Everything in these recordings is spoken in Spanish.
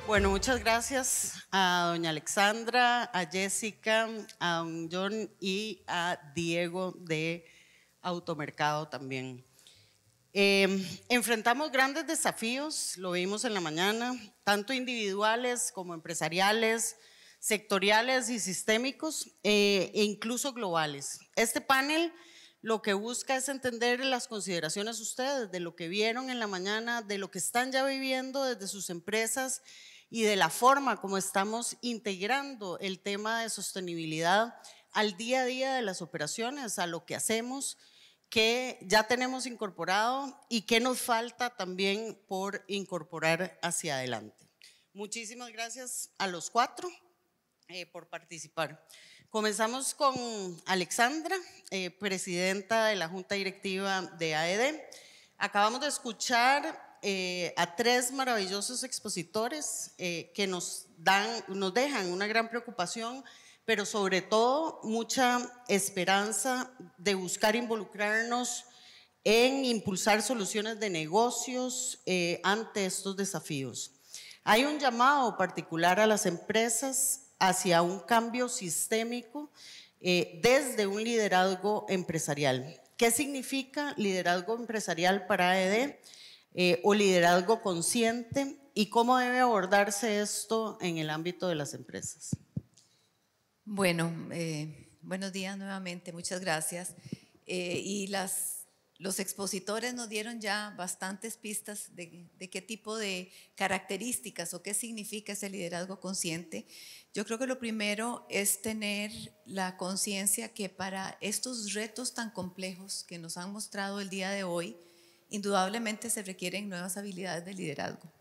Bueno, muchas gracias a doña Alexandra, a Jessica, a don John y a Diego de Automercado también. Enfrentamos grandes desafíos, lo vimos en la mañana, tanto individuales como empresariales, sectoriales y sistémicos, e incluso globales. Este panel lo que busca es entender las consideraciones ustedes de lo que vieron en la mañana, de lo que están ya viviendo desde sus empresas y de la forma como estamos integrando el tema de sostenibilidad al día a día de las operaciones, a lo que hacemos, que ya tenemos incorporado y que nos falta también por incorporar hacia adelante. Muchísimas gracias a los cuatro por participar. Comenzamos con Alexandra, presidenta de la Junta Directiva de AED. Acabamos de escuchar a tres maravillosos expositores que nos dejan una gran preocupación, pero sobre todo mucha esperanza de buscar involucrarnos en impulsar soluciones de negocios ante estos desafíos. Hay un llamado particular a las empresas hacia un cambio sistémico desde un liderazgo empresarial. ¿Qué significa liderazgo empresarial para AED o liderazgo consciente y cómo debe abordarse esto en el ámbito de las empresas? Bueno, buenos días nuevamente, muchas gracias. Los expositores nos dieron ya bastantes pistas de qué tipo de características o qué significa ese liderazgo consciente. Yo creo que lo primero es tener la conciencia que para estos retos tan complejos que nos han mostrado el día de hoy, indudablemente se requieren nuevas habilidades de liderazgo,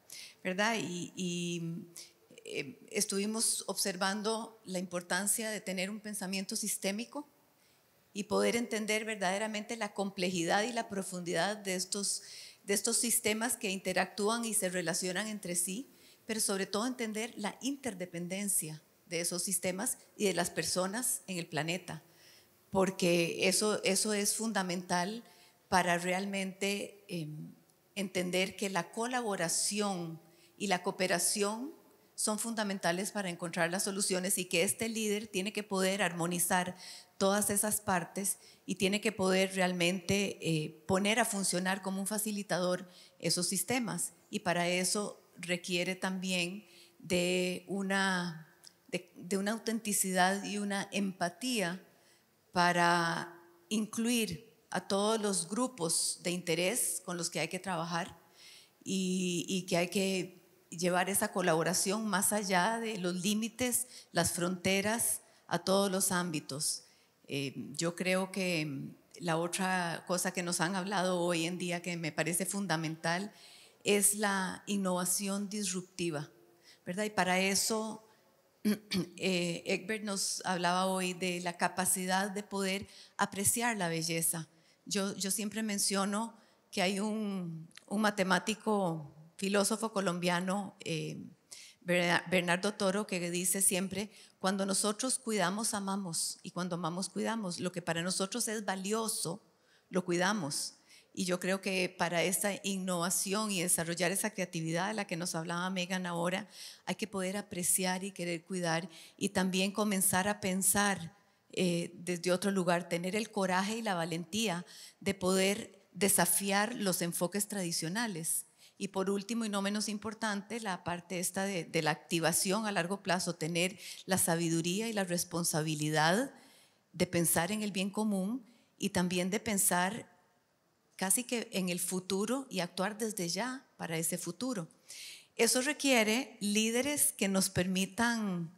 ¿verdad? Estuvimos observando la importancia de tener un pensamiento sistémico y poder entender verdaderamente la complejidad y la profundidad de estos sistemas que interactúan y se relacionan entre sí, pero sobre todo entender la interdependencia de esos sistemas y de las personas en el planeta, porque eso es fundamental para realmente entender que la colaboración y la cooperación son fundamentales para encontrar las soluciones y que este líder tiene que poder armonizar todas esas partes y tiene que poder realmente poner a funcionar como un facilitador esos sistemas. Y para eso requiere también de una autenticidad y una empatía para incluir a todos los grupos de interés con los que hay que trabajar y que hay que llevar esa colaboración más allá de los límites, las fronteras, a todos los ámbitos. Yo creo que la otra cosa que nos han hablado hoy en día que me parece fundamental es la innovación disruptiva, ¿verdad? Y para eso Egbert nos hablaba hoy de la capacidad de poder apreciar la belleza. Yo siempre menciono que hay un matemático, filósofo colombiano, Bernardo Toro, que dice siempre: cuando nosotros cuidamos, amamos, y cuando amamos, cuidamos. Lo que para nosotros es valioso, lo cuidamos. Y yo creo que para esta innovación y desarrollar esa creatividad de la que nos hablaba Megan ahora, hay que poder apreciar y querer cuidar y también comenzar a pensar desde otro lugar, tener el coraje y la valentía de poder desafiar los enfoques tradicionales. Y por último y no menos importante, la parte esta de la activación a largo plazo, tener la sabiduría y la responsabilidad de pensar en el bien común y también de pensar casi que en el futuro y actuar desde ya para ese futuro. Eso requiere líderes que nos permitan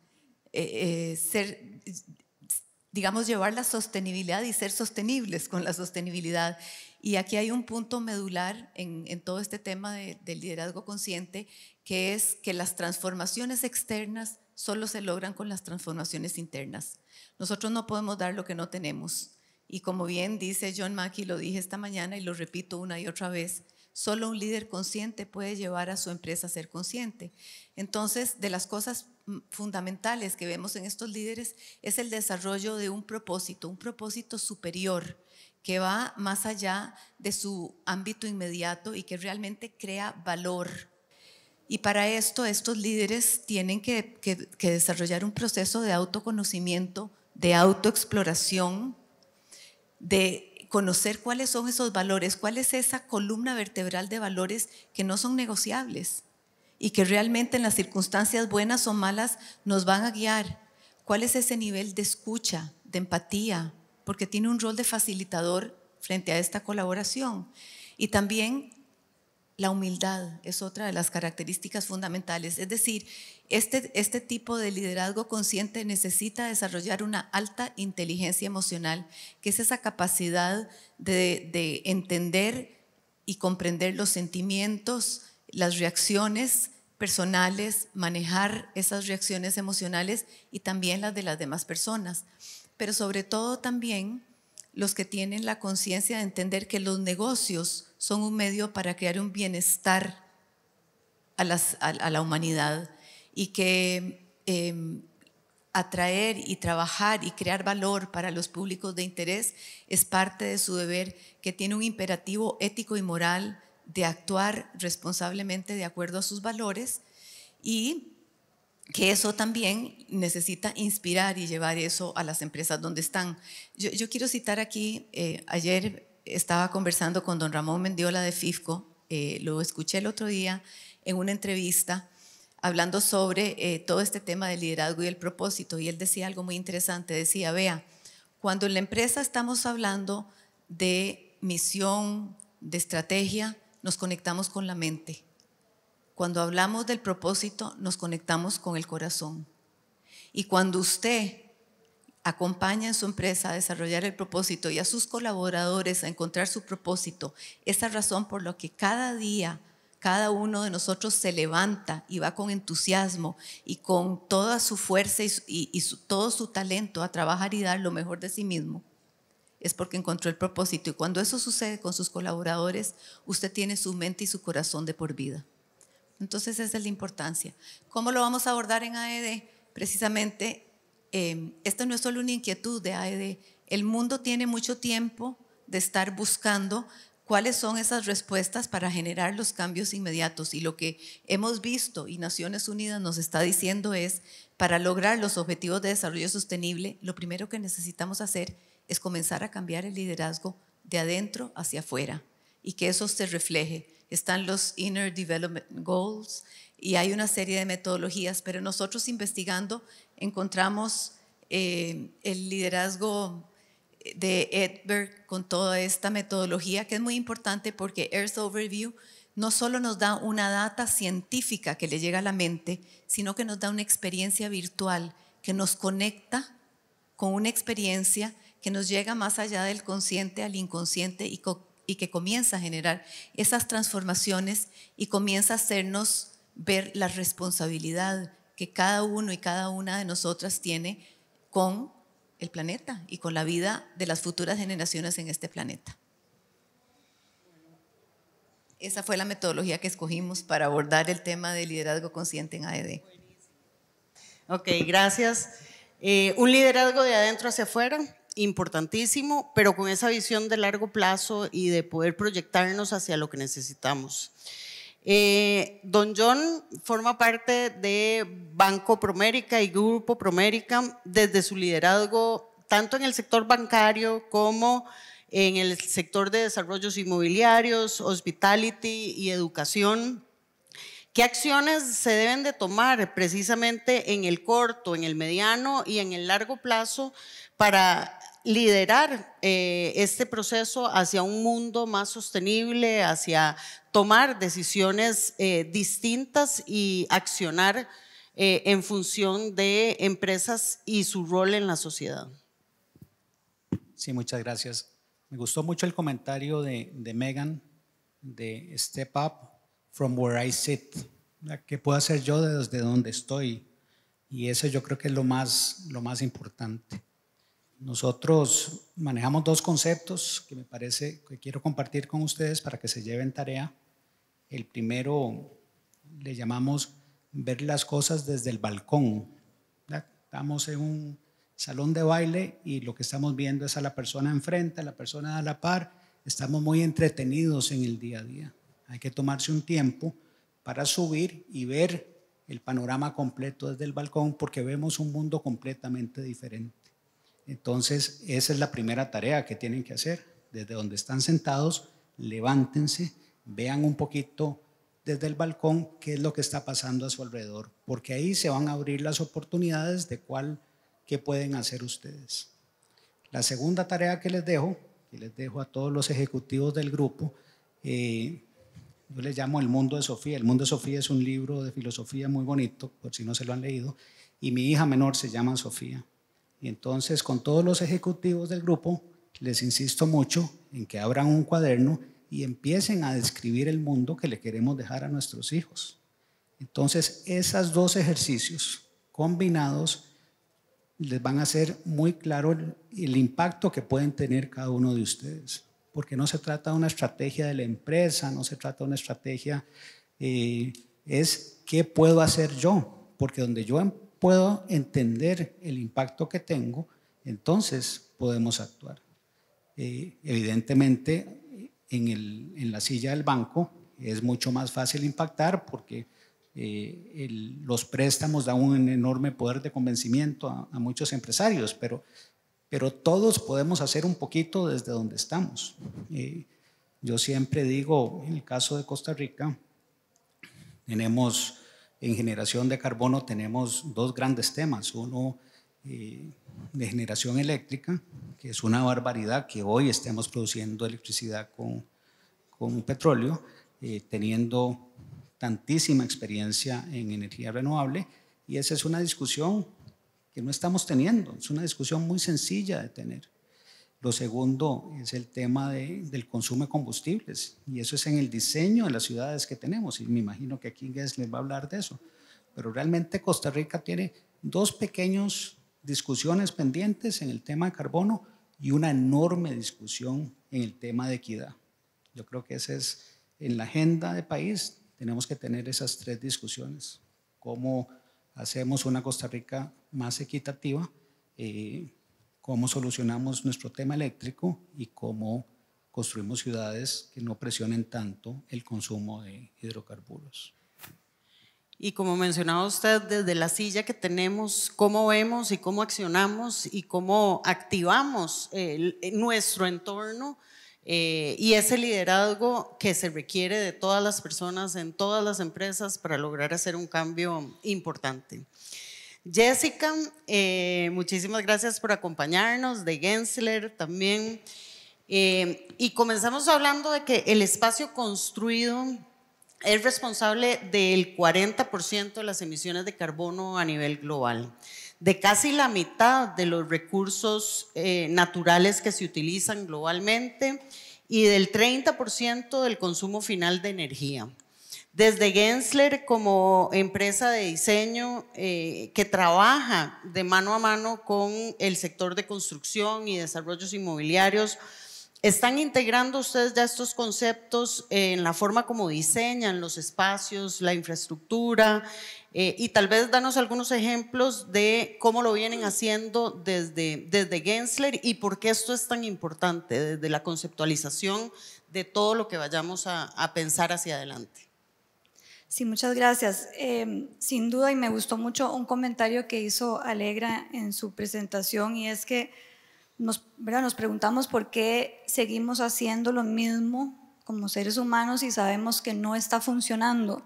llevar la sostenibilidad y ser sostenibles con la sostenibilidad. Y aquí hay un punto medular en todo este tema del liderazgo consciente, que es que las transformaciones externas solo se logran con las transformaciones internas. Nosotros no podemos dar lo que no tenemos. Y como bien dice John Mackey, lo dije esta mañana y lo repito una y otra vez, solo un líder consciente puede llevar a su empresa a ser consciente. Entonces, de las cosas fundamentales que vemos en estos líderes es el desarrollo de un propósito superior que va más allá de su ámbito inmediato y que realmente crea valor. Y para esto, estos líderes tienen que desarrollar un proceso de autoconocimiento, de autoexploración, de conocer cuáles son esos valores, cuál es esa columna vertebral de valores que no son negociables y que realmente en las circunstancias buenas o malas nos van a guiar. ¿Cuál es ese nivel de escucha, de empatía? Porque tiene un rol de facilitador frente a esta colaboración. Y también la humildad es otra de las características fundamentales. Es decir, este tipo de liderazgo consciente necesita desarrollar una alta inteligencia emocional, que es esa capacidad de entender y comprender los sentimientos, las reacciones personales, manejar esas reacciones emocionales y también las de las demás personas. Pero sobre todo también los que tienen la conciencia de entender que los negocios son un medio para crear un bienestar a la humanidad y que atraer y trabajar y crear valor para los públicos de interés es parte de su deber, que tiene un imperativo ético y moral de actuar responsablemente de acuerdo a sus valores y que eso también necesita inspirar y llevar eso a las empresas donde están. Yo quiero citar aquí, ayer estaba conversando con don Ramón Mendiola de FIFCO, lo escuché el otro día en una entrevista hablando sobre todo este tema del liderazgo y el propósito, y él decía algo muy interesante, decía, vea, cuando en la empresa estamos hablando de misión, de estrategia, nos conectamos con la mente. Cuando hablamos del propósito, nos conectamos con el corazón. Y cuando usted acompaña en su empresa a desarrollar el propósito y a sus colaboradores a encontrar su propósito, esa razón por la que cada día, cada uno de nosotros se levanta y va con entusiasmo y con toda su fuerza y todo su talento a trabajar y dar lo mejor de sí mismo, es porque encontró el propósito. Y cuando eso sucede con sus colaboradores, usted tiene su mente y su corazón de por vida. Entonces esa es la importancia. ¿Cómo lo vamos a abordar en AED? Precisamente, esta no es solo una inquietud de AED. El mundo tiene mucho tiempo de estar buscando cuáles son esas respuestas para generar los cambios inmediatos. Y lo que hemos visto y Naciones Unidas nos está diciendo es, para lograr los objetivos de desarrollo sostenible, lo primero que necesitamos hacer es comenzar a cambiar el liderazgo de adentro hacia afuera y que eso se refleje. Están los Inner Development Goals y hay una serie de metodologías, pero nosotros investigando encontramos el liderazgo de Edberg con toda esta metodología que es muy importante porque Earth Overview no solo nos da una data científica que le llega a la mente, sino que nos da una experiencia virtual que nos conecta con una experiencia que nos llega más allá del consciente al inconsciente y que comienza a generar esas transformaciones y comienza a hacernos ver la responsabilidad que cada uno y cada una de nosotras tiene con el planeta y con la vida de las futuras generaciones en este planeta. Esa fue la metodología que escogimos para abordar el tema de liderazgo consciente en AED. Ok, gracias. Un liderazgo de adentro hacia afuera, importantísimo, pero con esa visión de largo plazo y de poder proyectarnos hacia lo que necesitamos. Don John forma parte de Banco Promérica y Grupo Promérica desde su liderazgo tanto en el sector bancario como en el sector de desarrollos inmobiliarios, hospitality y educación. ¿Qué acciones se deben de tomar precisamente en el corto, en el mediano y en el largo plazo para liderar este proceso hacia un mundo más sostenible, hacia tomar decisiones distintas y accionar en función de empresas y su rol en la sociedad? Sí, muchas gracias. Me gustó mucho el comentario de Megan de Step Up from where I sit. ¿Qué puedo hacer yo desde donde estoy? Y eso yo creo que es lo más importante. Nosotros manejamos dos conceptos que me parece que quiero compartir con ustedes para que se lleven tarea. El primero le llamamos ver las cosas desde el balcón. Estamos en un salón de baile y lo que estamos viendo es a la persona enfrente, a la persona a la par. Estamos muy entretenidos en el día a día. Hay que tomarse un tiempo para subir y ver el panorama completo desde el balcón, porque vemos un mundo completamente diferente. Entonces, esa es la primera tarea que tienen que hacer. Desde donde están sentados, levántense, vean un poquito desde el balcón qué es lo que está pasando a su alrededor, porque ahí se van a abrir las oportunidades de qué pueden hacer ustedes. La segunda tarea que les dejo a todos los ejecutivos del grupo, yo les llamo El Mundo de Sofía. El Mundo de Sofía es un libro de filosofía muy bonito, por si no se lo han leído, y mi hija menor se llama Sofía. Y entonces, con todos los ejecutivos del grupo, les insisto mucho en que abran un cuaderno y empiecen a describir el mundo que le queremos dejar a nuestros hijos. Entonces, esos dos ejercicios combinados les van a hacer muy claro el impacto que pueden tener cada uno de ustedes. Porque no se trata de una estrategia de la empresa, no se trata de una estrategia, es qué puedo hacer yo, porque donde yo puedo entender el impacto que tengo, entonces podemos actuar. Evidentemente, en la silla del banco es mucho más fácil impactar porque los préstamos dan un enorme poder de convencimiento a muchos empresarios, pero todos podemos hacer un poquito desde donde estamos. Yo siempre digo, en el caso de Costa Rica, tenemos en generación de carbono tenemos dos grandes temas. Uno de generación eléctrica, que es una barbaridad que hoy estemos produciendo electricidad con petróleo, teniendo tantísima experiencia en energía renovable, y esa es una discusión que no estamos teniendo, es una discusión muy sencilla de tener. Lo segundo es el tema del consumo de combustibles, y eso es en el diseño de las ciudades que tenemos, y me imagino que aquí Gensler va a hablar de eso, pero realmente Costa Rica tiene dos pequeñas discusiones pendientes en el tema de carbono y una enorme discusión en el tema de equidad. Yo creo que ese es, en la agenda de país, tenemos que tener esas tres discusiones, cómo hacemos una Costa Rica más equitativa, cómo solucionamos nuestro tema eléctrico y cómo construimos ciudades que no presionen tanto el consumo de hidrocarburos. Y como mencionaba usted, desde la silla que tenemos, cómo vemos y cómo accionamos y cómo activamos nuestro entorno y ese liderazgo que se requiere de todas las personas en todas las empresas para lograr hacer un cambio importante. Jessica, muchísimas gracias por acompañarnos, de Gensler también. Y comenzamos hablando de que el espacio construido es responsable del 40% de las emisiones de carbono a nivel global, de casi la mitad de los recursos naturales que se utilizan globalmente y del 30% del consumo final de energía. Desde Gensler, como empresa de diseño que trabaja de mano a mano con el sector de construcción y desarrollos inmobiliarios, ¿están integrando ustedes ya estos conceptos en la forma como diseñan los espacios, la infraestructura? Y tal vez danos algunos ejemplos de cómo lo vienen haciendo desde Gensler y por qué esto es tan importante, desde la conceptualización de todo lo que vayamos a pensar hacia adelante. Sí, muchas gracias. Sin duda, y me gustó mucho un comentario que hizo Alegra en su presentación, y es que nos preguntamos por qué seguimos haciendo lo mismo como seres humanos y sabemos que no está funcionando.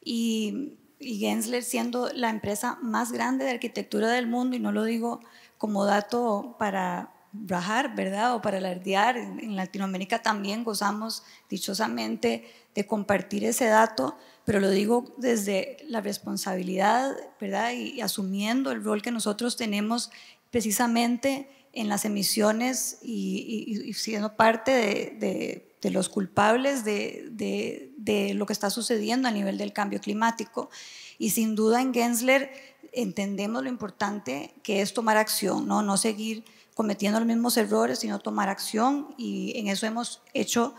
Y Gensler, siendo la empresa más grande de arquitectura del mundo, y no lo digo como dato para rajar, ¿verdad? O para alardear, en Latinoamérica también gozamos dichosamente de compartir ese dato, pero lo digo desde la responsabilidad, ¿verdad? Y asumiendo el rol que nosotros tenemos precisamente en las emisiones y siendo parte de los culpables de lo que está sucediendo a nivel del cambio climático. Y sin duda en Gensler entendemos lo importante que es tomar acción, no seguir cometiendo los mismos errores, sino tomar acción, y en eso hemos hecho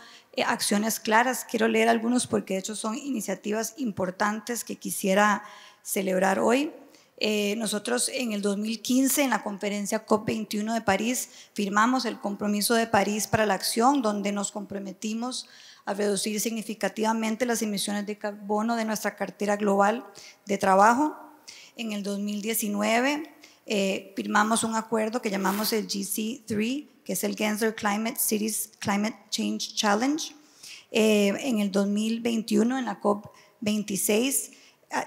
acciones claras. Quiero leer algunos porque de hecho son iniciativas importantes que quisiera celebrar hoy. Nosotros en el 2015, en la conferencia COP21 de París, firmamos el compromiso de París para la acción, donde nos comprometimos a reducir significativamente las emisiones de carbono de nuestra cartera global de trabajo. En el 2019 firmamos un acuerdo que llamamos el GC3, que es el Gensler Climate Cities Climate Change Challenge. En el 2021, en la COP26,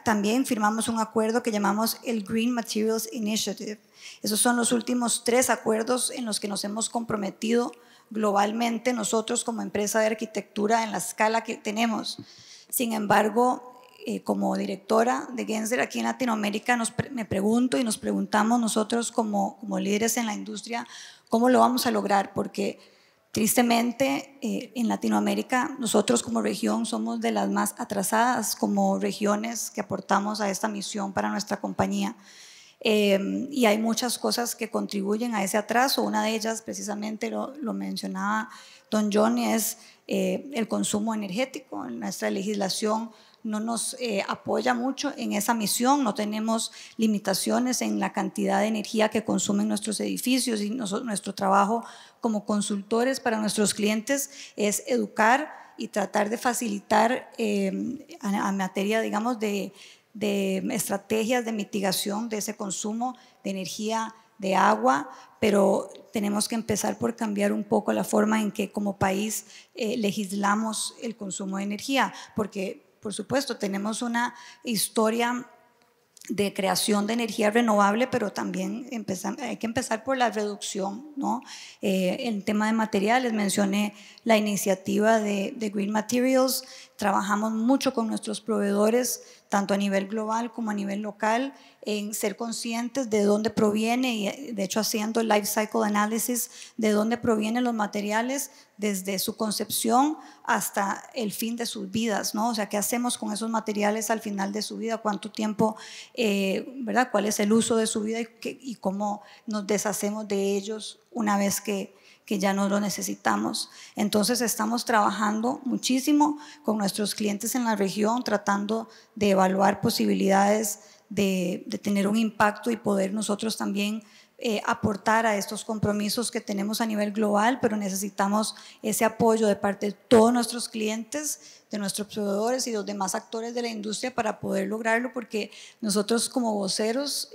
también firmamos un acuerdo que llamamos el Green Materials Initiative. Esos son los últimos 3 acuerdos en los que nos hemos comprometido globalmente nosotros como empresa de arquitectura en la escala que tenemos. Sin embargo, como directora de Gensler aquí en Latinoamérica, me pregunto y nos preguntamos nosotros como líderes en la industria, ¿cómo lo vamos a lograr? Porque tristemente en Latinoamérica nosotros como región somos de las más atrasadas como regiones que aportamos a esta misión para nuestra compañía. Y hay muchas cosas que contribuyen a ese atraso. Una de ellas, precisamente lo mencionaba don John, es el consumo energético. Nuestra legislación no nos apoya mucho en esa misión, no tenemos limitaciones en la cantidad de energía que consumen nuestros edificios, y nuestro trabajo como consultores para nuestros clientes es educar y tratar de facilitar a materia, digamos, de estrategias de mitigación de ese consumo de energía, de agua, pero tenemos que empezar por cambiar un poco la forma en que como país legislamos el consumo de energía, porque por supuesto tenemos una historia de creación de energía renovable, pero también hay que empezar por la reducción, ¿no? En tema de materiales, mencioné la iniciativa de Green Materials. Trabajamos mucho con nuestros proveedores, tanto a nivel global como a nivel local, en ser conscientes de dónde proviene y de hecho haciendo el life cycle analysis de dónde provienen los materiales desde su concepción hasta el fin de sus vidas, ¿no? O sea, ¿qué hacemos con esos materiales al final de su vida? ¿Cuánto tiempo, verdad? ¿Cuál es el uso de su vida y cómo nos deshacemos de ellos una vez que ya no lo necesitamos? Entonces estamos trabajando muchísimo con nuestros clientes en la región, tratando de evaluar posibilidades de tener un impacto y poder nosotros también aportar a estos compromisos que tenemos a nivel global, pero necesitamos ese apoyo de parte de todos nuestros clientes, de nuestros proveedores y los demás actores de la industria para poder lograrlo, porque nosotros como voceros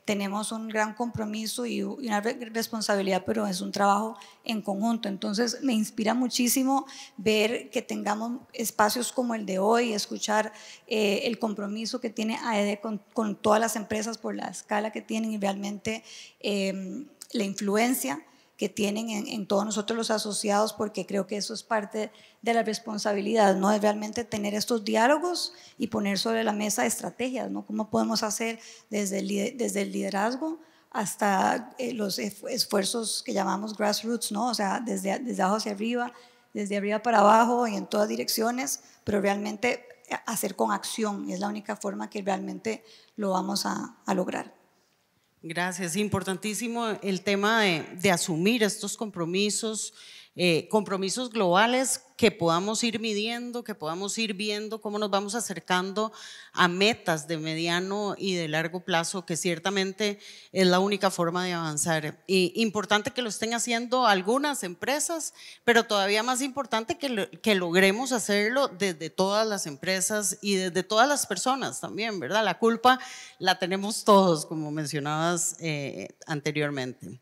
tenemos un gran compromiso y una responsabilidad, pero es un trabajo en conjunto. Entonces me inspira muchísimo ver que tengamos espacios como el de hoy, escuchar el compromiso que tiene AED con todas las empresas por la escala que tienen y realmente la influencia que tienen en todos nosotros los asociados, porque creo que eso es parte de la responsabilidad, ¿no? Es realmente tener estos diálogos y poner sobre la mesa estrategias, ¿no? ¿Cómo podemos hacer desde el liderazgo hasta los esfuerzos que llamamos grassroots, ¿no? O sea, desde abajo hacia arriba, desde arriba para abajo y en todas direcciones, pero realmente hacer con acción, y es la única forma que realmente lo vamos a lograr. Gracias, importantísimo el tema de asumir estos compromisos, compromisos globales que podamos ir midiendo, que podamos ir viendo cómo nos vamos acercando a metas de mediano y de largo plazo, que ciertamente es la única forma de avanzar. Importante que lo estén haciendo algunas empresas, pero todavía más importante que logremos hacerlo desde todas las empresas y desde todas las personas también, ¿verdad? La culpa la tenemos todos, como mencionabas anteriormente.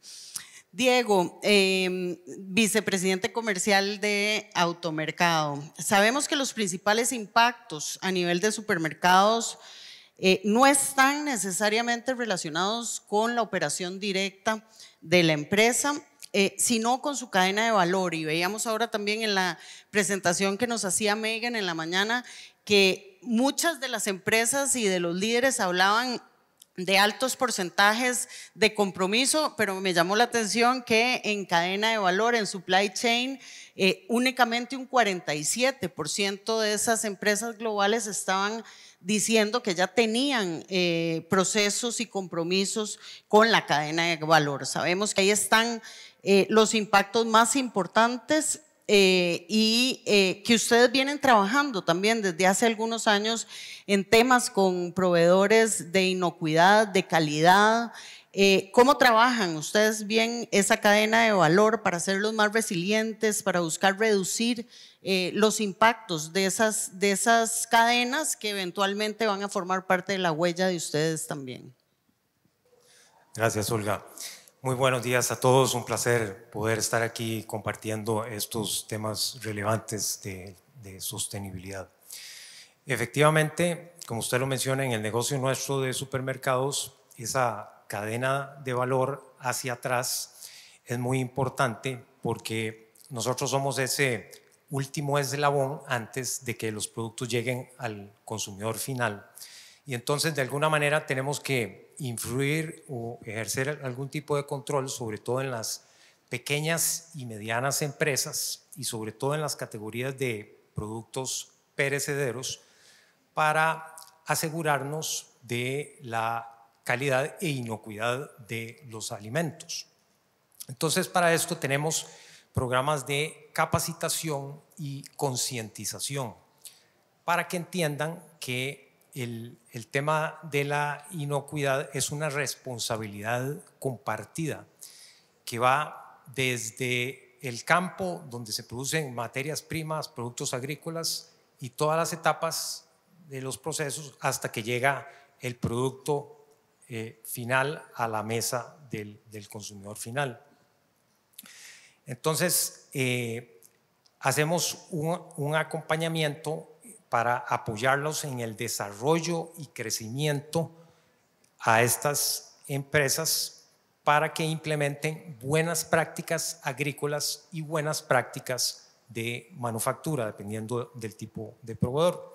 Diego, vicepresidente comercial de Automercado. Sabemos que los principales impactos a nivel de supermercados no están necesariamente relacionados con la operación directa de la empresa, sino con su cadena de valor. Y veíamos ahora también en la presentación que nos hacía Megan en la mañana que muchas de las empresas y de los líderes hablaban de altos porcentajes de compromiso, pero me llamó la atención que en cadena de valor, en supply chain, únicamente un 47% de esas empresas globales estaban diciendo que ya tenían procesos y compromisos con la cadena de valor. Sabemos que ahí están los impactos más importantes que ustedes vienen trabajando también desde hace algunos años en temas con proveedores de inocuidad, de calidad. ¿Cómo trabajan ustedes bien esa cadena de valor para hacerlos más resilientes, para buscar reducir los impactos de esas cadenas que eventualmente van a formar parte de la huella de ustedes también? Gracias, Olga. Muy buenos días a todos. Un placer poder estar aquí compartiendo estos temas relevantes de sostenibilidad. Efectivamente, como usted lo menciona, en el negocio nuestro de supermercados, esa cadena de valor hacia atrás es muy importante porque nosotros somos ese último eslabón antes de que los productos lleguen al consumidor final. Y entonces, de alguna manera, tenemos que influir o ejercer algún tipo de control, sobre todo en las pequeñas y medianas empresas y sobre todo en las categorías de productos perecederos, para asegurarnos de la calidad e inocuidad de los alimentos. Entonces, para esto tenemos programas de capacitación y concientización para que entiendan que el tema de la inocuidad es una responsabilidad compartida que va desde el campo donde se producen materias primas, productos agrícolas y todas las etapas de los procesos hasta que llega el producto final a la mesa del consumidor final. Entonces, hacemos un acompañamiento para apoyarlos en el desarrollo y crecimiento a estas empresas para que implementen buenas prácticas agrícolas y buenas prácticas de manufactura, dependiendo del tipo de proveedor.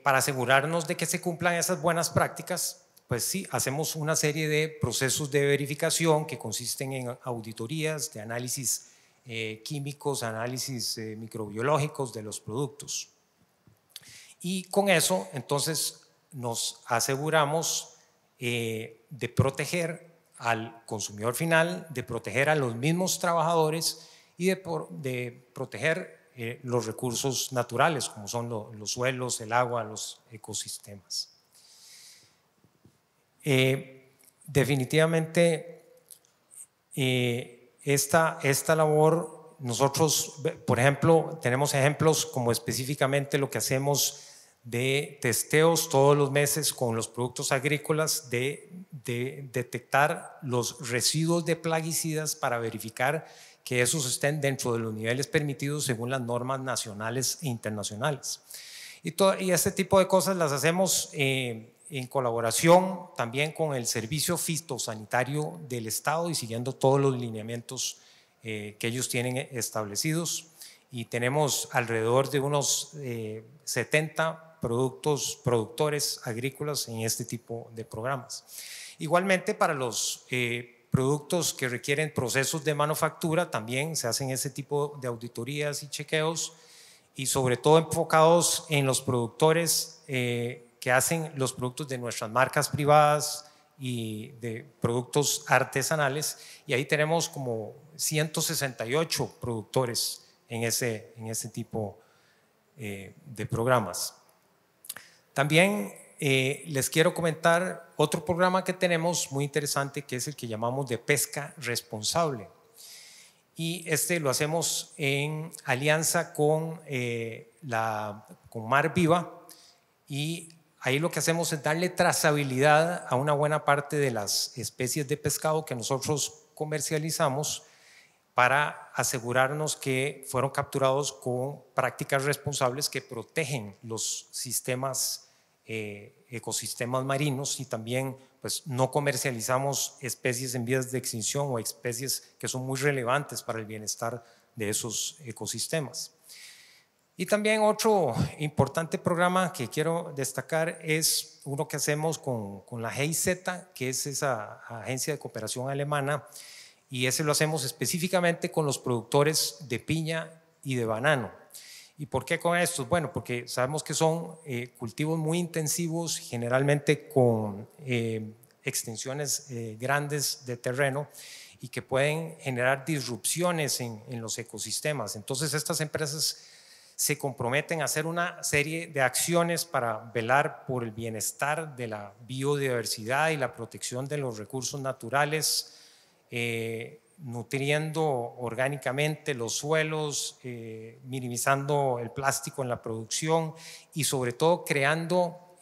Para asegurarnos de que se cumplan esas buenas prácticas, pues sí, hacemos una serie de procesos de verificación que consisten en auditorías, de análisis químicos, análisis microbiológicos de los productos. Y con eso, entonces, nos aseguramos de proteger al consumidor final, de proteger a los mismos trabajadores y de proteger los recursos naturales, como son los suelos, el agua, los ecosistemas. Definitivamente, esta labor, nosotros, por ejemplo, tenemos ejemplos como específicamente lo que hacemos de testeos todos los meses con los productos agrícolas, de detectar los residuos de plaguicidas para verificar que esos estén dentro de los niveles permitidos según las normas nacionales e internacionales. Y este tipo de cosas las hacemos en colaboración también con el Servicio Fitosanitario del Estado y siguiendo todos los lineamientos que ellos tienen establecidos. Y tenemos alrededor de unos 70 productores agrícolas en este tipo de programas. Igualmente, para los productos que requieren procesos de manufactura, también se hacen ese tipo de auditorías y chequeos, y sobre todo enfocados en los productores que hacen los productos de nuestras marcas privadas y de productos artesanales, y ahí tenemos como 168 productores en ese tipo de programas. También les quiero comentar otro programa que tenemos muy interesante, que es el que llamamos de pesca responsable. Y lo hacemos en alianza con Mar Viva, y ahí lo que hacemos es darle trazabilidad a una buena parte de las especies de pescado que nosotros comercializamos para asegurarnos que fueron capturados con prácticas responsables que protegen los ecosistemas marinos, y también pues no comercializamos especies en vías de extinción o especies que son muy relevantes para el bienestar de esos ecosistemas. Y también otro importante programa que quiero destacar es uno que hacemos con la GIZ, que es esa agencia de cooperación alemana, y ese lo hacemos específicamente con los productores de piña y de banano. ¿Y por qué con estos? Bueno, porque sabemos que son cultivos muy intensivos, generalmente con extensiones grandes de terreno, y que pueden generar disrupciones en los ecosistemas. Entonces estas empresas se comprometen a hacer una serie de acciones para velar por el bienestar de la biodiversidad y la protección de los recursos naturales, nutriendo orgánicamente los suelos, minimizando el plástico en la producción y sobre todo creando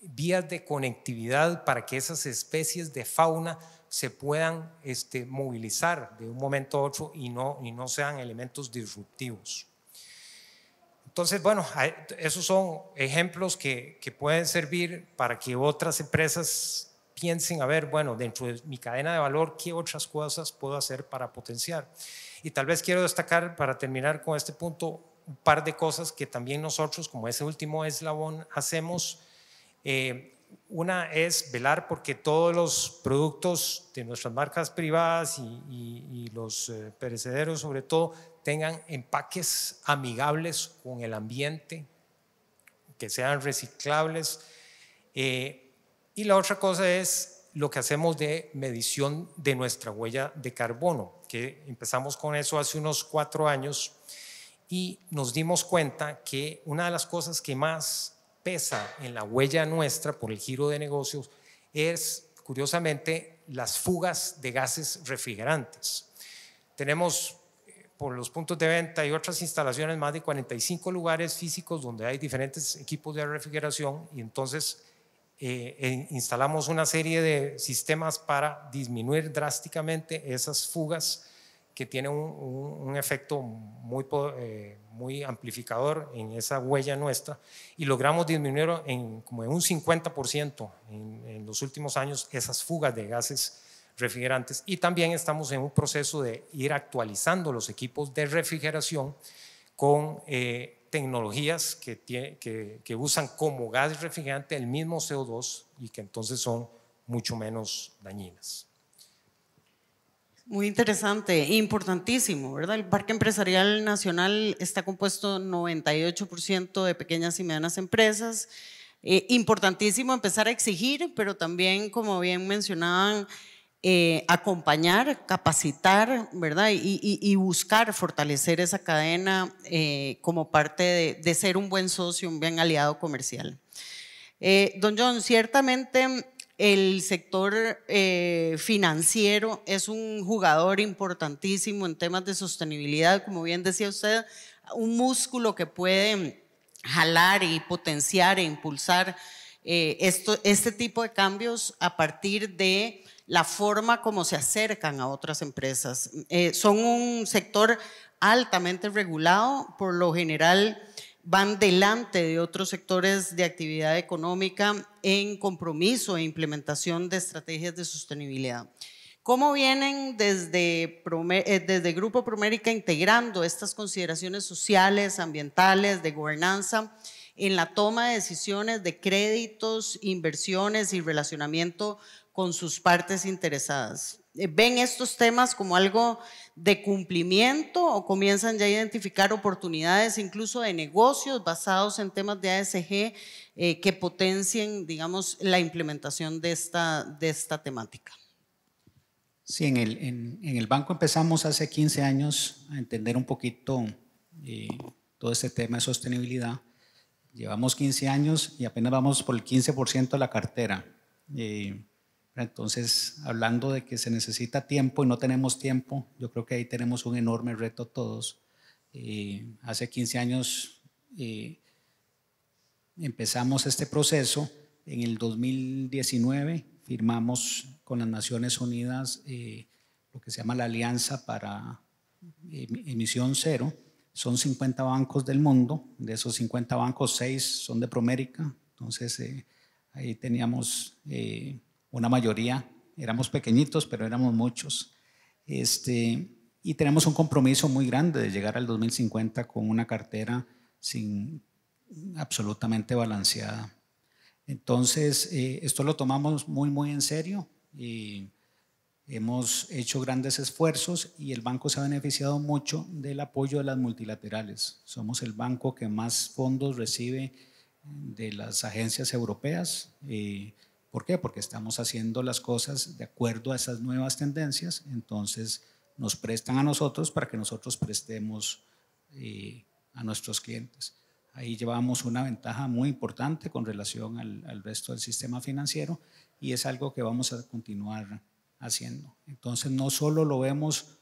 vías de conectividad para que esas especies de fauna se puedan movilizar de un momento a otro y no sean elementos disruptivos. Entonces, bueno, esos son ejemplos que pueden servir para que otras empresas piensen, a ver, bueno, dentro de mi cadena de valor, ¿qué otras cosas puedo hacer para potenciar? Y tal vez quiero destacar, para terminar con este punto, un par de cosas que también nosotros, como ese último eslabón, hacemos. Una es velar porque todos los productos de nuestras marcas privadas y los perecederos, sobre todo, tengan empaques amigables con el ambiente, que sean reciclables. Y la otra cosa es lo que hacemos de medición de nuestra huella de carbono, que empezamos con eso hace unos 4 años y nos dimos cuenta que una de las cosas que más pesa en la huella nuestra por el giro de negocios es, curiosamente, las fugas de gases refrigerantes. Tenemos por los puntos de venta y otras instalaciones más de 45 lugares físicos donde hay diferentes equipos de refrigeración y entonces instalamos una serie de sistemas para disminuir drásticamente esas fugas que tienen un efecto muy amplificador en esa huella nuestra y logramos disminuir como en un 50% en los últimos años esas fugas de gases refrigerantes y también estamos en un proceso de ir actualizando los equipos de refrigeración con tecnologías que usan como gas refrigerante el mismo CO2 y que entonces son mucho menos dañinas. Muy interesante, importantísimo, ¿verdad? El Parque Empresarial Nacional está compuesto 98% de pequeñas y medianas empresas. Importantísimo empezar a exigir, pero también, como bien mencionaban, acompañar, capacitar, ¿verdad? Y buscar fortalecer esa cadena como parte de ser un buen socio, un buen aliado comercial. Don John, ciertamente el sector financiero es un jugador importantísimo en temas de sostenibilidad, como bien decía usted, un músculo que puede jalar y potenciar e impulsar este tipo de cambios a partir de la forma como se acercan a otras empresas. Son un sector altamente regulado, por lo general van delante de otros sectores de actividad económica en compromiso e implementación de estrategias de sostenibilidad. ¿Cómo vienen desde Grupo Promérica integrando estas consideraciones sociales, ambientales, de gobernanza en la toma de decisiones de créditos, inversiones y relacionamiento con sus partes interesadas? ¿Ven estos temas como algo de cumplimiento o comienzan ya a identificar oportunidades incluso de negocios basados en temas de ASG que potencien, digamos, la implementación de esta temática? Sí, en el banco empezamos hace 15 años a entender un poquito todo este tema de sostenibilidad. Llevamos 15 años y apenas vamos por el 15% de la cartera. Entonces, hablando de que se necesita tiempo y no tenemos tiempo, yo creo que ahí tenemos un enorme reto todos. Hace 15 años empezamos este proceso. En el 2019 firmamos con las Naciones Unidas lo que se llama la Alianza para Emisión Cero. Son 50 bancos del mundo, de esos 50 bancos 6 son de Promérica, entonces ahí teníamos una mayoría, éramos pequeñitos pero éramos muchos, y tenemos un compromiso muy grande de llegar al 2050 con una cartera absolutamente balanceada. Entonces esto lo tomamos muy en serio y hemos hecho grandes esfuerzos y el banco se ha beneficiado mucho del apoyo de las multilaterales. Somos el banco que más fondos recibe de las agencias europeas. ¿Por qué? Porque estamos haciendo las cosas de acuerdo a esas nuevas tendencias, entonces nos prestan a nosotros para que nosotros prestemos a nuestros clientes. Ahí llevamos una ventaja muy importante con relación al resto del sistema financiero y es algo que vamos a continuar haciendo. Entonces no solo lo vemos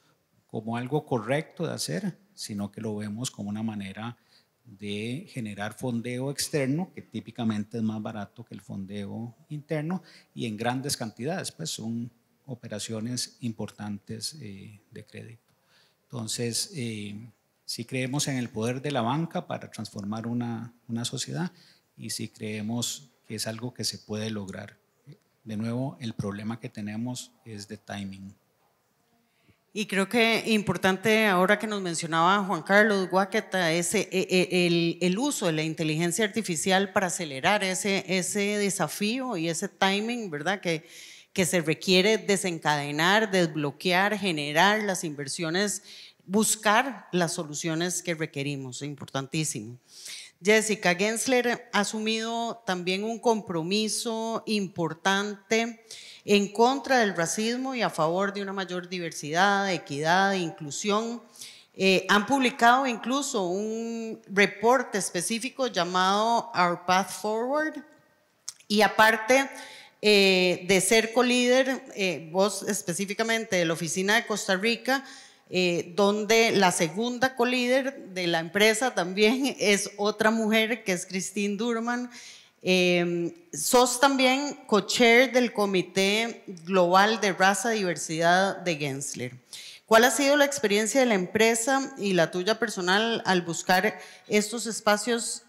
como algo correcto de hacer, sino que lo vemos como una manera de generar fondeo externo, que típicamente es más barato que el fondeo interno y en grandes cantidades, pues son operaciones importantes de crédito. Entonces, sí creemos en el poder de la banca para transformar una sociedad y sí creemos que es algo que se puede lograr. De nuevo, el problema que tenemos es de timing. Y creo que importante ahora que nos mencionaba Juan Carlos Guaqueta, el uso de la inteligencia artificial para acelerar ese desafío y ese timing, ¿verdad? Que se requiere desencadenar, desbloquear, generar las inversiones, buscar las soluciones que requerimos, importantísimo. Jessica, Gensler ha asumido también un compromiso importante en contra del racismo y a favor de una mayor diversidad, equidad e inclusión. Han publicado incluso un reporte específico llamado Our Path Forward y aparte de ser co-líder, vos específicamente de la oficina de Costa Rica, donde la segunda co-líder de la empresa también es otra mujer que es Christine Durman. Sos también co-chair del Comité Global de Raza y Diversidad de Gensler. ¿Cuál ha sido la experiencia de la empresa y la tuya personal al buscar estos espacios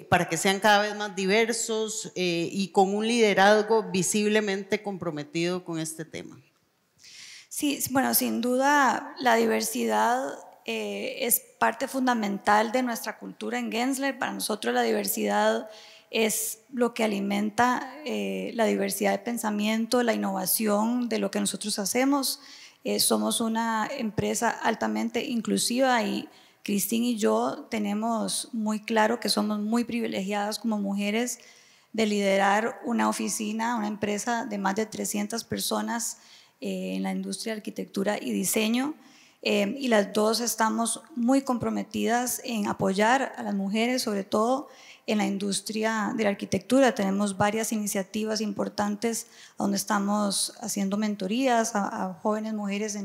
para que sean cada vez más diversos y con un liderazgo visiblemente comprometido con este tema? Sí, bueno, sin duda la diversidad es parte fundamental de nuestra cultura en Gensler. Para nosotros la diversidad es lo que alimenta la diversidad de pensamiento, la innovación de lo que nosotros hacemos. Somos una empresa altamente inclusiva y Christine y yo tenemos muy claro que somos muy privilegiadas como mujeres de liderar una oficina, una empresa de más de 300 personas en la industria de arquitectura y diseño. Y las dos estamos muy comprometidas en apoyar a las mujeres, sobre todo en la industria de la arquitectura. Tenemos varias iniciativas importantes donde estamos haciendo mentorías a jóvenes mujeres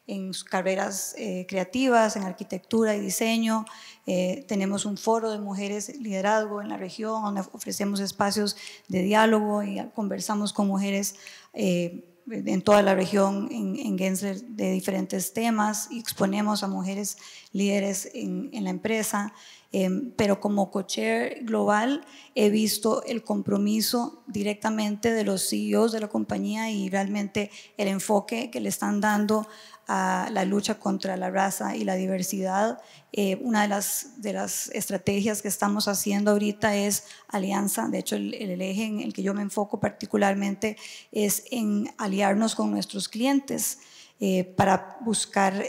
en sus carreras creativas, en arquitectura y diseño. Tenemos un foro de mujeres liderazgo en la región donde ofrecemos espacios de diálogo y conversamos con mujeres en toda la región en Gensler de diferentes temas y exponemos a mujeres líderes en la empresa. Pero como co-chair global he visto el compromiso directamente de los CEOs de la compañía y realmente el enfoque que le están dando a la lucha contra la raza y la diversidad. Una de las estrategias que estamos haciendo ahorita es alianza. De hecho, el eje en el que yo me enfoco particularmente es en aliarnos con nuestros clientes para buscar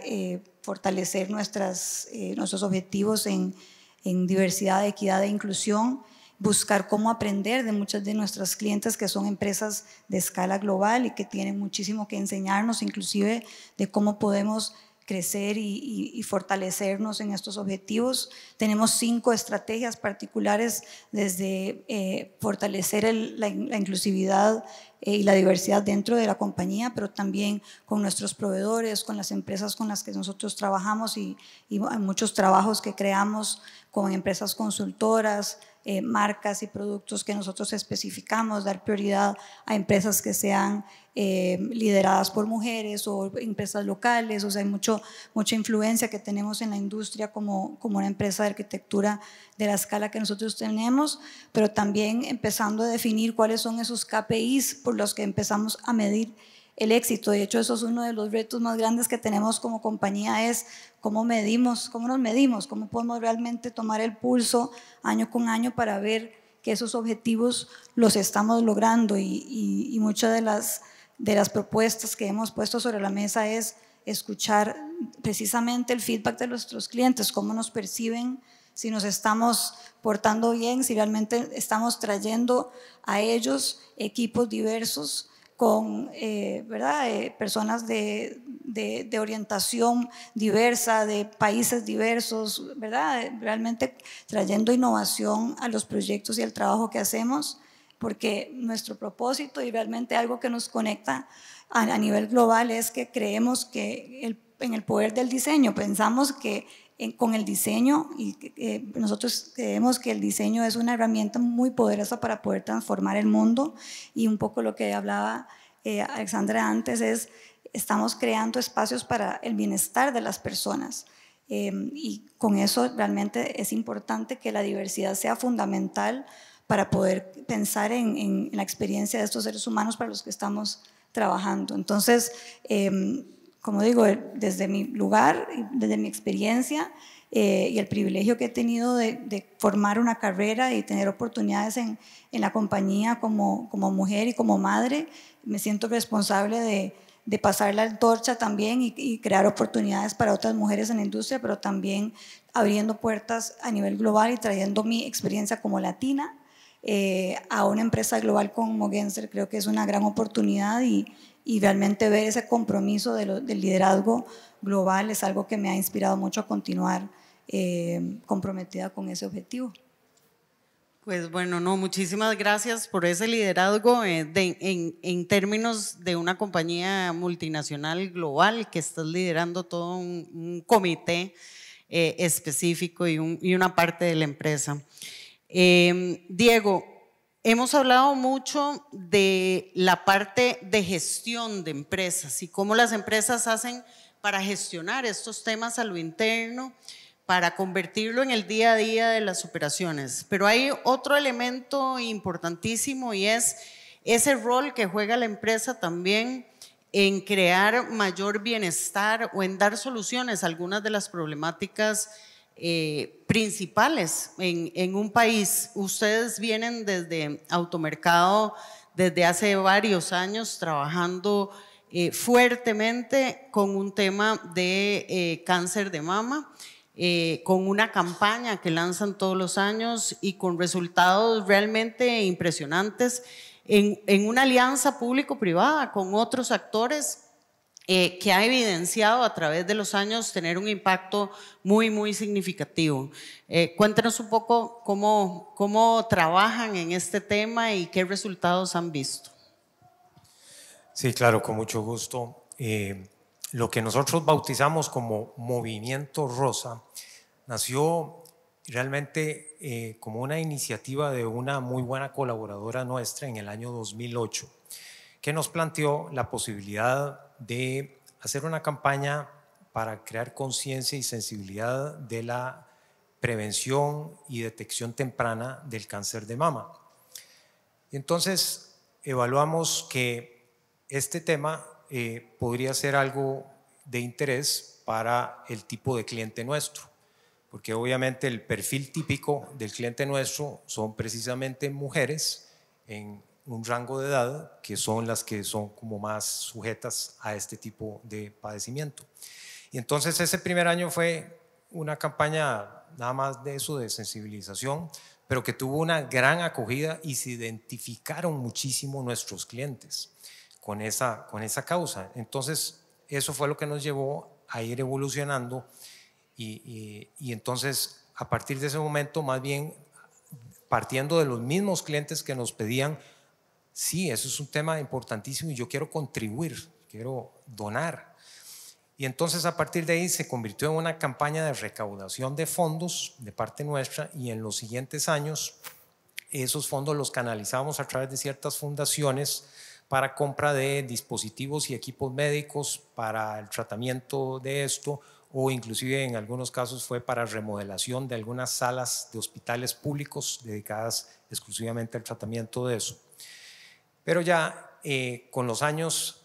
fortalecer nuestros objetivos en diversidad, equidad e inclusión, buscar cómo aprender de muchas de nuestras clientes que son empresas de escala global y que tienen muchísimo que enseñarnos, inclusive de cómo podemos crecer y fortalecernos en estos objetivos. Tenemos 5 estrategias particulares desde fortalecer la inclusividad y la diversidad dentro de la compañía, pero también con nuestros proveedores, con las empresas con las que nosotros trabajamos y hay muchos trabajos que creamos con empresas consultoras, marcas y productos que nosotros especificamos, dar prioridad a empresas que sean lideradas por mujeres o empresas locales. O sea, hay mucha influencia que tenemos en la industria como una empresa de arquitectura de la escala que nosotros tenemos, pero también empezando a definir cuáles son esos KPIs por los que empezamos a medir el éxito. De hecho, eso es uno de los retos más grandes que tenemos como compañía, es cómo medimos, cómo nos medimos, cómo podemos realmente tomar el pulso año con año para ver que esos objetivos los estamos logrando. Y muchas de las propuestas que hemos puesto sobre la mesa es escuchar precisamente el feedback de nuestros clientes, cómo nos perciben si nos estamos portando bien, si realmente estamos trayendo a ellos equipos diversos con personas de orientación diversa, de países diversos, ¿verdad? Realmente trayendo innovación a los proyectos y al trabajo que hacemos, porque nuestro propósito y realmente algo que nos conecta a nivel global es que creemos que en el poder del diseño, pensamos que con el diseño, y nosotros creemos que el diseño es una herramienta muy poderosa para poder transformar el mundo, y un poco lo que hablaba Alexandra antes es, estamos creando espacios para el bienestar de las personas, y con eso realmente es importante que la diversidad sea fundamental para poder pensar en la experiencia de estos seres humanos para los que estamos trabajando. Entonces, como digo, desde mi lugar, desde mi experiencia y el privilegio que he tenido de formar una carrera y tener oportunidades en la compañía como mujer y como madre, me siento responsable de pasar la antorcha también y crear oportunidades para otras mujeres en la industria, pero también abriendo puertas a nivel global y trayendo mi experiencia como latina a una empresa global como Gensler. Creo que es una gran oportunidad y realmente ver ese compromiso del liderazgo global es algo que me ha inspirado mucho a continuar comprometida con ese objetivo. Pues bueno, no, muchísimas gracias por ese liderazgo en términos de una compañía multinacional global que estás liderando todo un comité específico y una parte de la empresa. Diego, hemos hablado mucho de la parte de gestión de empresas y cómo las empresas hacen para gestionar estos temas a lo interno, para convertirlo en el día a día de las operaciones. Pero hay otro elemento importantísimo y es ese rol que juega la empresa también en crear mayor bienestar o en dar soluciones a algunas de las problemáticas principales en un país. Ustedes vienen desde Automercado desde hace varios años trabajando fuertemente con un tema de cáncer de mama, con una campaña que lanzan todos los años y con resultados realmente impresionantes en una alianza público-privada con otros actores que ha evidenciado a través de los años tener un impacto muy, muy significativo. Cuéntenos un poco cómo trabajan en este tema y qué resultados han visto. Sí, claro, con mucho gusto. Lo que nosotros bautizamos como Movimiento Rosa nació realmente como una iniciativa de una muy buena colaboradora nuestra en el año 2008, que nos planteó la posibilidad de hacer una campaña para crear conciencia y sensibilidad de la prevención y detección temprana del cáncer de mama. Entonces evaluamos que este tema podría ser algo de interés para el tipo de cliente nuestro, porque obviamente el perfil típico del cliente nuestro son precisamente mujeres en un rango de edad que son las que son como más sujetas a este tipo de padecimiento. Y entonces ese primer año fue una campaña nada más de eso, de sensibilización, pero que tuvo una gran acogida y se identificaron muchísimo nuestros clientes con esa causa. Entonces eso fue lo que nos llevó a ir evolucionando y entonces a partir de ese momento, más bien partiendo de los mismos clientes que nos pedían, sí, eso es un tema importantísimo y yo quiero contribuir, quiero donar. Y entonces a partir de ahí se convirtió en una campaña de recaudación de fondos de parte nuestra y en los siguientes años esos fondos los canalizamos a través de ciertas fundaciones para compra de dispositivos y equipos médicos para el tratamiento de esto, o inclusive en algunos casos fue para remodelación de algunas salas de hospitales públicos dedicadas exclusivamente al tratamiento de eso. Pero ya con los años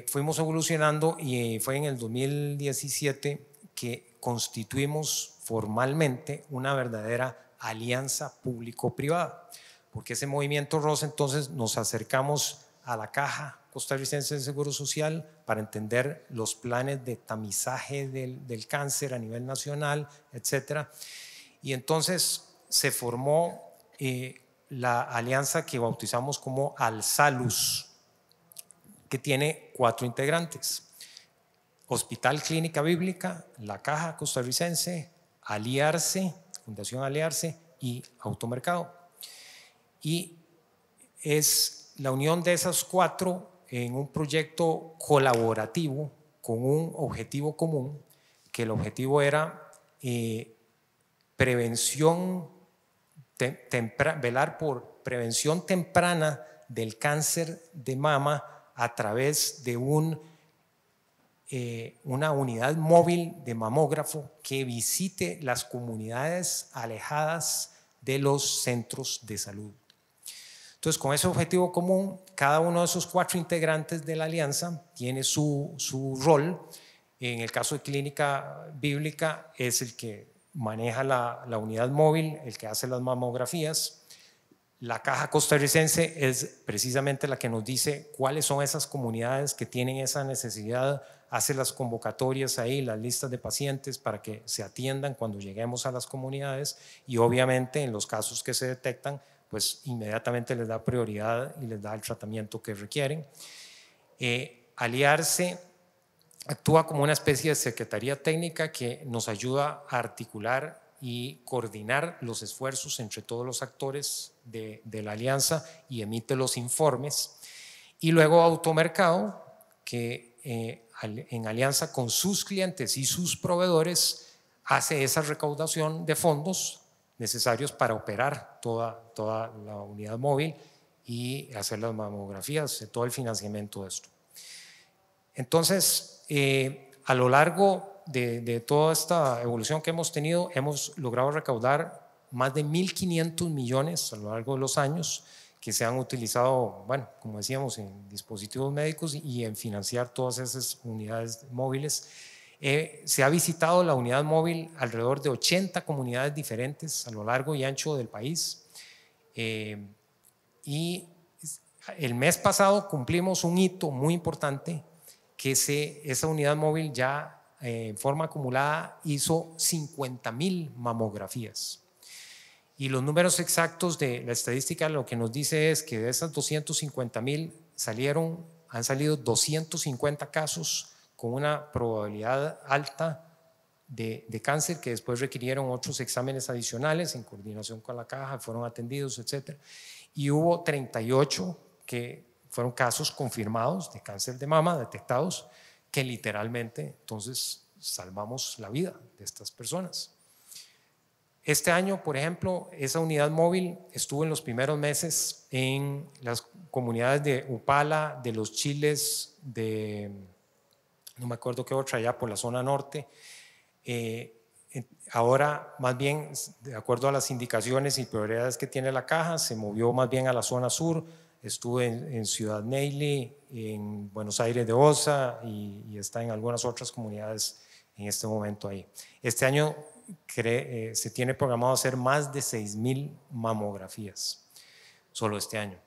fuimos evolucionando y fue en el 2017 que constituimos formalmente una verdadera alianza público-privada, porque ese Movimiento Rosa entonces nos acercamos a la Caja Costarricense de Seguro Social para entender los planes de tamizaje del cáncer a nivel nacional, etcétera. Y entonces se formó la alianza que bautizamos como Alsalus, que tiene 4 integrantes: Hospital Clínica Bíblica, la Caja Costarricense, Aliarse, Fundación Aliarse y Automercado. Y es la unión de esas 4 en un proyecto colaborativo con un objetivo común, que el objetivo era velar por prevención temprana del cáncer de mama a través de una unidad móvil de mamógrafo que visite las comunidades alejadas de los centros de salud. Entonces, con ese objetivo común, cada uno de esos 4 integrantes de la alianza tiene su rol. En el caso de Clínica Bíblica es el que maneja la unidad móvil, el que hace las mamografías. La Caja Costarricense es precisamente la que nos dice cuáles son esas comunidades que tienen esa necesidad, hace las convocatorias ahí, las listas de pacientes para que se atiendan cuando lleguemos a las comunidades, y obviamente en los casos que se detectan, pues inmediatamente les da prioridad y les da el tratamiento que requieren. Aliarse actúa como una especie de secretaría técnica que nos ayuda a articular y coordinar los esfuerzos entre todos los actores de la alianza y emite los informes. Y luego Automercado, que en alianza con sus clientes y sus proveedores hace esa recaudación de fondos necesarios para operar toda la unidad móvil y hacer las mamografías, todo el financiamiento de esto. Entonces, a lo largo de toda esta evolución que hemos tenido, hemos logrado recaudar más de 1.500 millones a lo largo de los años, que se han utilizado, bueno, como decíamos, en dispositivos médicos y en financiar todas esas unidades móviles. Se ha visitado la unidad móvil alrededor de 80 comunidades diferentes a lo largo y ancho del país. Y el mes pasado cumplimos un hito muy importante, que esa unidad móvil ya en forma acumulada hizo 50.000 mamografías. Y los números exactos de la estadística lo que nos dice es que de esas 250.000 han salido 250 casos con una probabilidad alta de cáncer, que después requirieron otros exámenes adicionales en coordinación con la caja, fueron atendidos, etc. Y hubo 38 que fueron casos confirmados de cáncer de mama detectados, que literalmente entonces salvamos la vida de estas personas. Este año, por ejemplo, esa unidad móvil estuvo en los primeros meses en las comunidades de Upala, de Los Chiles, no me acuerdo qué otra, allá por la zona norte. Ahora, más bien, de acuerdo a las indicaciones y prioridades que tiene la caja, se movió más bien a la zona sur. Estuve en Ciudad Neyli, en Buenos Aires de Osa y está en algunas otras comunidades en este momento ahí. Este año se tiene programado hacer más de 6.000 mamografías, solo este año.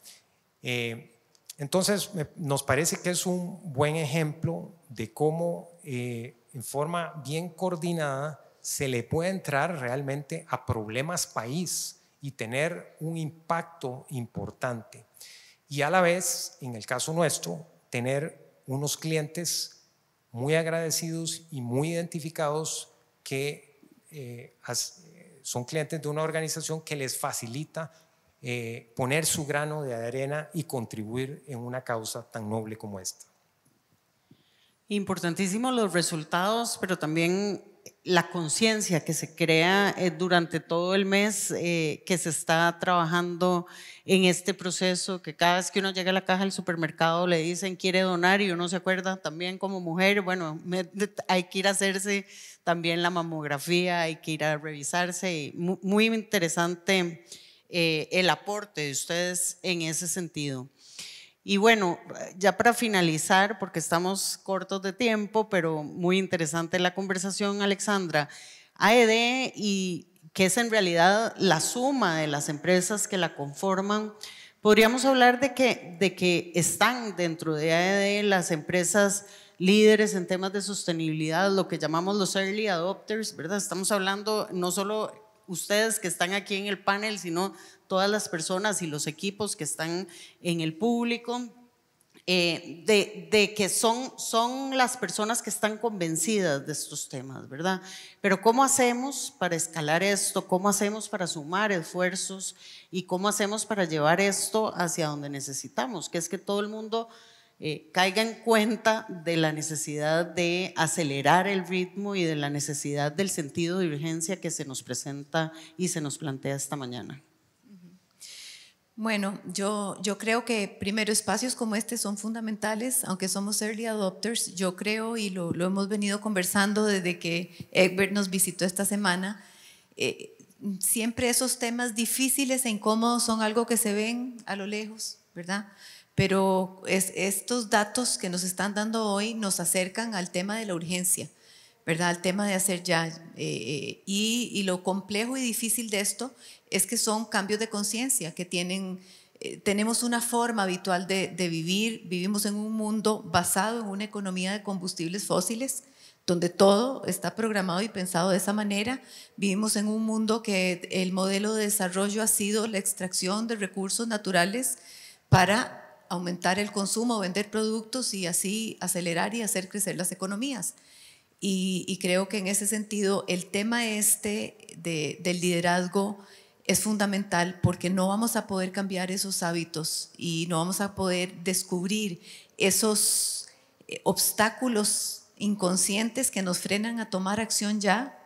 Entonces, nos parece que es un buen ejemplo de cómo en forma bien coordinada se le puede entrar realmente a problemas país y tener un impacto importante. Y a la vez, en el caso nuestro, tener unos clientes muy agradecidos y muy identificados que son clientes de una organización que les facilita poner su grano de arena y contribuir en una causa tan noble como esta. Importantísimos los resultados, pero también la conciencia que se crea durante todo el mes que se está trabajando en este proceso, que cada vez que uno llega a la caja del supermercado le dicen quiere donar y uno se acuerda también como mujer, bueno, hay que ir a hacerse también la mamografía, hay que ir a revisarse. Y muy interesante el aporte de ustedes en ese sentido. Y bueno, ya para finalizar, porque estamos cortos de tiempo, pero muy interesante la conversación, Alexandra, AED, y que es en realidad la suma de las empresas que la conforman, podríamos hablar de que están dentro de AED las empresas líderes en temas de sostenibilidad, lo que llamamos los early adopters, ¿verdad? Estamos hablando no solo ustedes que están aquí en el panel, sino todas las personas y los equipos que están en el público, de que son las personas que están convencidas de estos temas, ¿verdad? Pero ¿cómo hacemos para escalar esto? ¿Cómo hacemos para sumar esfuerzos? ¿Y cómo hacemos para llevar esto hacia donde necesitamos? Que es que todo el mundo caiga en cuenta de la necesidad de acelerar el ritmo y de la necesidad del sentido de urgencia que se nos presenta y se nos plantea esta mañana. Bueno, yo creo que primero espacios como este son fundamentales, aunque somos early adopters. Yo creo, y lo hemos venido conversando desde que Egbert nos visitó esta semana, siempre esos temas difíciles e incómodos son algo que se ven a lo lejos, ¿verdad? Pero estos datos que nos están dando hoy nos acercan al tema de la urgencia, ¿verdad? Al tema de hacer ya. Y lo complejo y difícil de esto es que son cambios de conciencia que tenemos una forma habitual de vivir. Vivimos en un mundo basado en una economía de combustibles fósiles, donde todo está programado y pensado de esa manera. Vivimos en un mundo que el modelo de desarrollo ha sido la extracción de recursos naturales para aumentar el consumo, vender productos y así acelerar y hacer crecer las economías. Y creo que en ese sentido el tema del liderazgo es fundamental, porque no vamos a poder cambiar esos hábitos y no vamos a poder descubrir esos obstáculos inconscientes que nos frenan a tomar acción ya,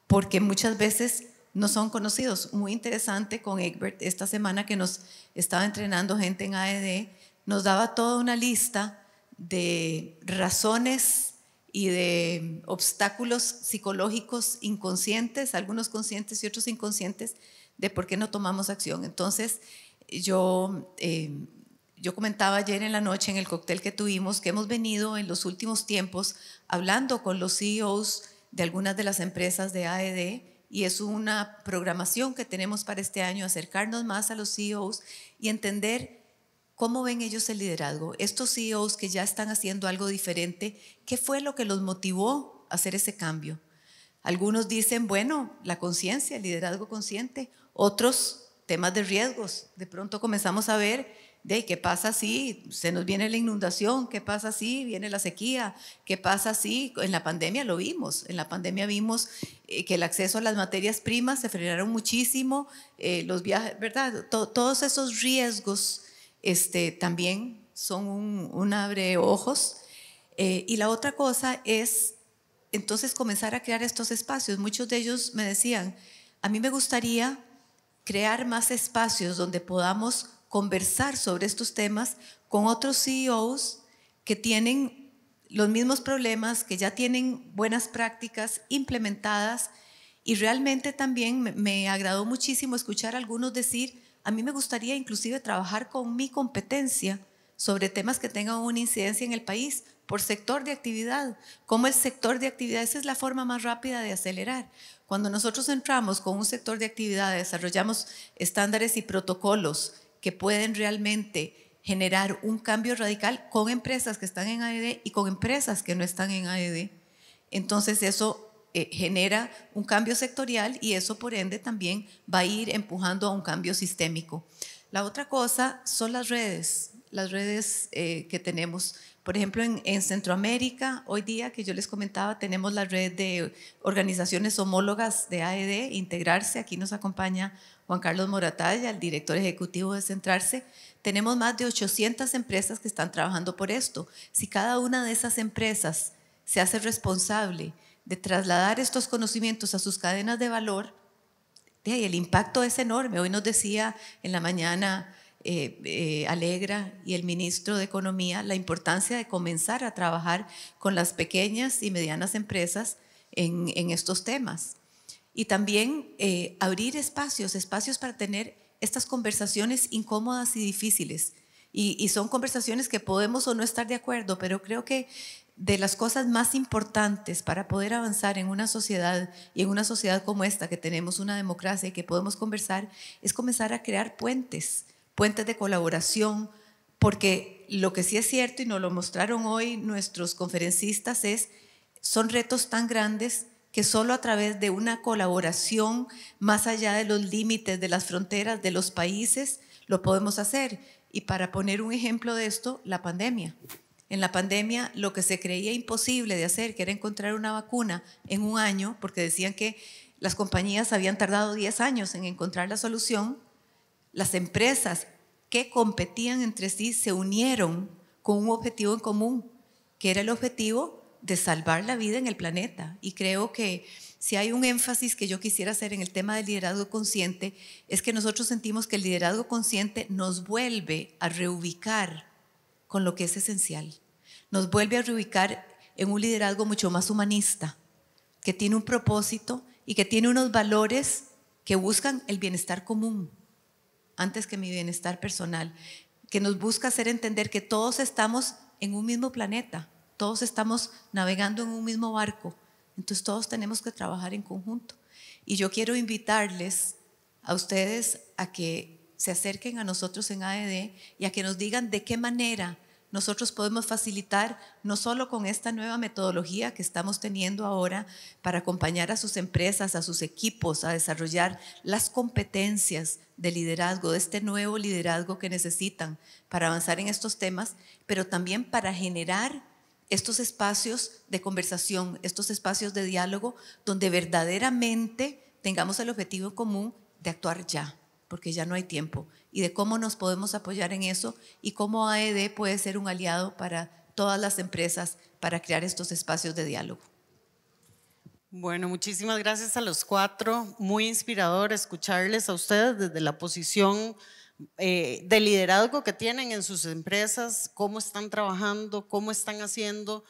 porque muchas veces no son conocidos. Muy interesante con Egbert esta semana que nos estaba entrenando gente en AED, nos daba toda una lista de razones y de obstáculos psicológicos inconscientes, algunos conscientes y otros inconscientes, de por qué no tomamos acción. Entonces, yo comentaba ayer en la noche en el cóctel que tuvimos que hemos venido en los últimos tiempos hablando con los CEOs de algunas de las empresas de AED, y es una programación que tenemos para este año, acercarnos más a los CEOs y entender ¿cómo ven ellos el liderazgo? Estos CEOs que ya están haciendo algo diferente, ¿qué fue lo que los motivó a hacer ese cambio? Algunos dicen, bueno, la conciencia, el liderazgo consciente. Otros, temas de riesgos. De pronto comenzamos a ver, ¿qué pasa si se nos viene la inundación? ¿Qué pasa si viene la sequía? ¿Qué pasa si en la pandemia lo vimos? En la pandemia vimos que el acceso a las materias primas se frenaron muchísimo, los viajes, ¿verdad? Todos esos riesgos también son un abreojos. Y la otra cosa es entonces comenzar a crear estos espacios. Muchos de ellos me decían, a mí me gustaría crear más espacios donde podamos conversar sobre estos temas con otros CEOs que tienen los mismos problemas, que ya tienen buenas prácticas implementadas. Y realmente también me agradó muchísimo escuchar a algunos decir, a mí me gustaría inclusive trabajar con mi competencia sobre temas que tengan una incidencia en el país por sector de actividad. Como el sector de actividad, esa es la forma más rápida de acelerar. Cuando nosotros entramos con un sector de actividad, desarrollamos estándares y protocolos que pueden realmente generar un cambio radical con empresas que están en AED y con empresas que no están en AED. Entonces eso genera un cambio sectorial y eso por ende también va a ir empujando a un cambio sistémico. La otra cosa son las redes que tenemos. Por ejemplo, en Centroamérica, hoy día que yo les comentaba, tenemos la red de organizaciones homólogas de AED, Integrarse. Aquí nos acompaña Juan Carlos Moratalla, el director ejecutivo de Centrarse. Tenemos más de 800 empresas que están trabajando por esto. Si cada una de esas empresas se hace responsable de trasladar estos conocimientos a sus cadenas de valor, el impacto es enorme. Hoy nos decía en la mañana Alegra y el ministro de Economía la importancia de comenzar a trabajar con las pequeñas y medianas empresas en estos temas. Y también abrir espacios para tener estas conversaciones incómodas y difíciles. Y son conversaciones que podemos o no estar de acuerdo, pero creo que de las cosas más importantes para poder avanzar en una sociedad, y en una sociedad como esta, que tenemos una democracia y que podemos conversar, es comenzar a crear puentes de colaboración, porque lo que sí es cierto, y nos lo mostraron hoy nuestros conferencistas, son retos tan grandes que solo a través de una colaboración más allá de los límites, de las fronteras, de los países, lo podemos hacer. Y para poner un ejemplo de esto, la pandemia. En la pandemia, lo que se creía imposible de hacer, que era encontrar una vacuna en un año, porque decían que las compañías habían tardado 10 años en encontrar la solución, las empresas que competían entre sí se unieron con un objetivo en común, que era el objetivo de salvar la vida en el planeta. Y creo que si hay un énfasis que yo quisiera hacer en el tema del liderazgo consciente, es que nosotros sentimos que el liderazgo consciente nos vuelve a reubicar con lo que es esencial. Nos vuelve a reubicar en un liderazgo mucho más humanista, que tiene un propósito y que tiene unos valores que buscan el bienestar común antes que mi bienestar personal, que nos busca hacer entender que todos estamos en un mismo planeta, todos estamos navegando en un mismo barco, entonces todos tenemos que trabajar en conjunto. Y yo quiero invitarles a ustedes a que se acerquen a nosotros en AED y a que nos digan de qué manera nosotros podemos facilitar, no solo con esta nueva metodología que estamos teniendo ahora para acompañar a sus empresas, a sus equipos, a desarrollar las competencias de liderazgo, de este nuevo liderazgo que necesitan para avanzar en estos temas, pero también para generar estos espacios de conversación, estos espacios de diálogo, donde verdaderamente tengamos el objetivo común de actuar ya, porque ya no hay tiempo, y de cómo nos podemos apoyar en eso y cómo AED puede ser un aliado para todas las empresas para crear estos espacios de diálogo. Bueno, muchísimas gracias a los cuatro. Muy inspirador escucharles a ustedes desde la posición de liderazgo que tienen en sus empresas, cómo están trabajando, cómo están haciendo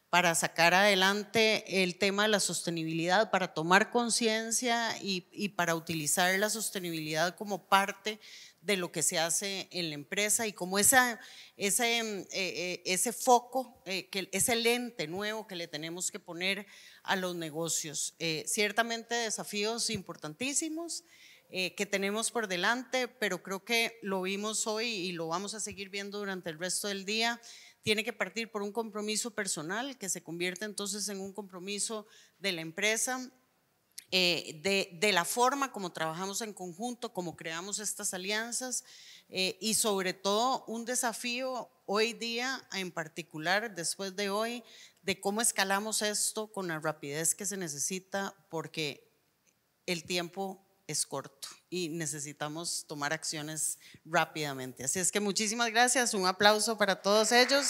para sacar adelante el tema de la sostenibilidad, para tomar conciencia y para utilizar la sostenibilidad como parte de lo que se hace en la empresa y como ese foco, ese lente nuevo que le tenemos que poner a los negocios. Ciertamente desafíos importantísimos que tenemos por delante, pero creo que lo vimos hoy y lo vamos a seguir viendo durante el resto del día. Tiene que partir por un compromiso personal que se convierte entonces en un compromiso de la empresa, de la forma como trabajamos en conjunto, como creamos estas alianzas y sobre todo un desafío hoy día en particular, después de hoy, de cómo escalamos esto con la rapidez que se necesita porque el tiempo es corto y necesitamos tomar acciones rápidamente. Así es que muchísimas gracias, un aplauso para todos ellos.